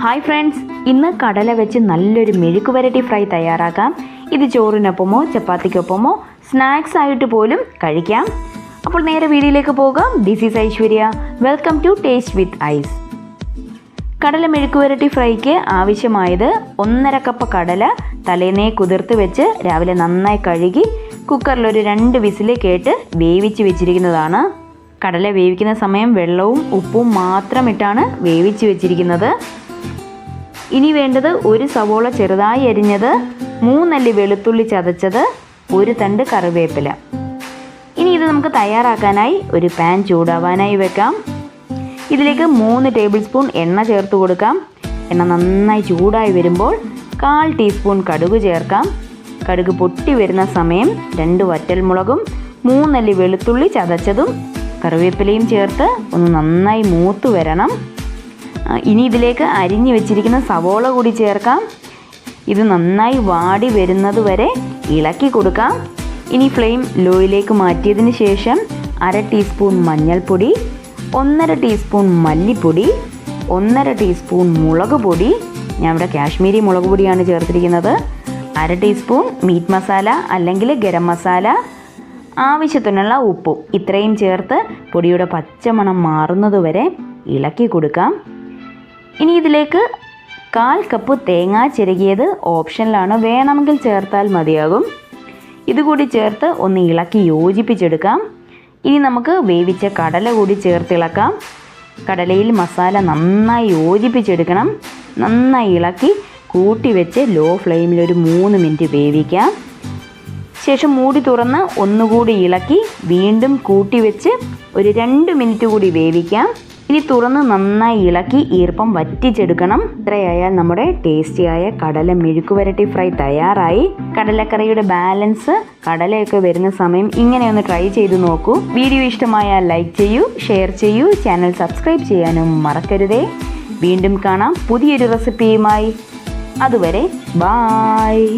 Hi friends, ഇന്ന് കടല വെച്ച് നല്ലൊരു മെഴുക്ക് വരട്ടി ഫ്രൈ തയ്യാറാക്കാം. ഇത് ചോറിനൊപ്പമോ ചപ്പാത്തിക്കൊപ്പമോ സ്നാക്സ് ആയിട്ട് പോലും കഴിക്കാം. അപ്പോൾ നേരെ വീഡിയോയിലേക്ക് പോകാം. This is Aishwarya. Welcome to taste with ice. കടല മെഴുക്ക് വരട്ടി ഫ്രൈക്ക് ആവശ്യമായത് 1.5 കപ്പ് കടല തലേന്നേ കുതിർത്ത് വെച്ച് രാവിലെ നന്നായി കഴുകി കുക്കറിലൊരു 2 വിസിൽ കേട്ട് വേവിച്ച് വെച്ചിരിക്കുന്നതാണ്. കടല വേവിക്കുന്ന സമയം വെള്ളവും ഉപ്പും മാത്രം ഇട്ടാണ് വേവിച്ച് വെച്ചിരിക്കുന്നത്. ഇനി വേണ്ടത് 1 സവോള ചെറുതായി അരിഞ്ഞത്, 3 അല്ലി വെളുത്തുള്ളി ചതച്ചത്, 1 തണ്ട് കറിവേപ്പില. ഇനി ഇത് നമുക്ക് തയ്യാറാക്കാനായി ഒരു പാൻ ചൂടാവാനായി വെക്കാം. ഇതിലേക്ക് 3 ടേബിൾ സ്പൂൺ എണ്ണ ചേർത്ത് കൊടുക്കാം. എണ്ണ നന്നായി ചൂടായി വരുമ്പോൾ 1/4 ടീസ്പൂൺ കടുക് ചേർക്കാം. കടുക് പൊട്ടി വരുന്ന സമയം 2 വറ്റൽമുളകും 3 അല്ലി വെളുത്തുള്ളി ചതച്ചതും കറിവേപ്പിലയും ചേർത്ത് ഒന്ന് നന്നായി മൂത്ത് വരണം. ഇനി ഇതിലേക്ക് അരിഞ്ഞു വെച്ചിരിക്കുന്ന സവോള കൂടി ചേർക്കാം. ഇത് നന്നായി വാടി വരുന്നത് വരെ ഇളക്കി കൊടുക്കാം. ഇനി ഫ്ലെയിം ലോയിലേക്ക് മാറ്റിയതിന് ശേഷം 1/2 ടീസ്പൂൺ മഞ്ഞൾപ്പൊടി, 1/2 ടീസ്പൂൺ മല്ലിപ്പൊടി, 1/2 ടീസ്പൂൺ മുളക് പൊടി, ഞാൻ ഇവിടെ കാശ്മീരി മുളക് പൊടിയാണ് ചേർത്തിരിക്കുന്നത്, 1/2 ടീസ്പൂൺ മീറ്റ് മസാല അല്ലെങ്കിൽ ഗരം മസാല, ആവശ്യത്തിനുള്ള ഉപ്പും ഇത്രയും ചേർത്ത് പൊടിയുടെ പച്ചമണം മാറുന്നത് വരെ ഇളക്കി കൊടുക്കാം. ഇനി ഇതിലേക്ക് 1/4 കപ്പ് തേങ്ങ ചിരകിയത് ഓപ്ഷനിലാണ്, വേണമെങ്കിൽ ചേർത്താൽ മതിയാകും. ഇതുകൂടി ചേർത്ത് ഒന്ന് ഇളക്കി യോജിപ്പിച്ചെടുക്കാം. ഇനി നമുക്ക് വേവിച്ച കടല കൂടി ചേർത്തിളക്കാം. കടലയിൽ മസാല നന്നായി യോജിപ്പിച്ചെടുക്കണം. നന്നായി ഇളക്കി കൂട്ടി വെച്ച് ലോ ഫ്ലെയിമിൽ ഒരു 3 മിനിറ്റ് വേവിക്കാം. ശേഷം മൂടി തുറന്ന് ഒന്നുകൂടി ഇളക്കി വീണ്ടും കൂട്ടി വെച്ച് ഒരു 2 മിനിറ്റ് കൂടി വേവിക്കാം. ഇനി തുറന്ന് നന്നായി ഇളക്കി ഈർപ്പം വറ്റിച്ചെടുക്കണം. ഇത്രയായാൽ നമ്മുടെ ടേസ്റ്റിയായ കടല മെഴുക്ക് വരട്ടി ഫ്രൈ തയ്യാറായി. കടലക്കറിയുടെ ബാലൻസ് കടലയൊക്കെ വരുന്ന സമയം ഇങ്ങനെ ഒന്ന് ട്രൈ ചെയ്ത് നോക്കൂ. വീഡിയോ ഇഷ്ടമായാൽ ലൈക്ക് ചെയ്യൂ, ഷെയർ ചെയ്യൂ, ചാനൽ സബ്സ്ക്രൈബ് ചെയ്യാനും മറക്കരുതേ. വീണ്ടും കാണാം പുതിയൊരു റെസിപ്പിയുമായി. അതുവരെ ബായ്.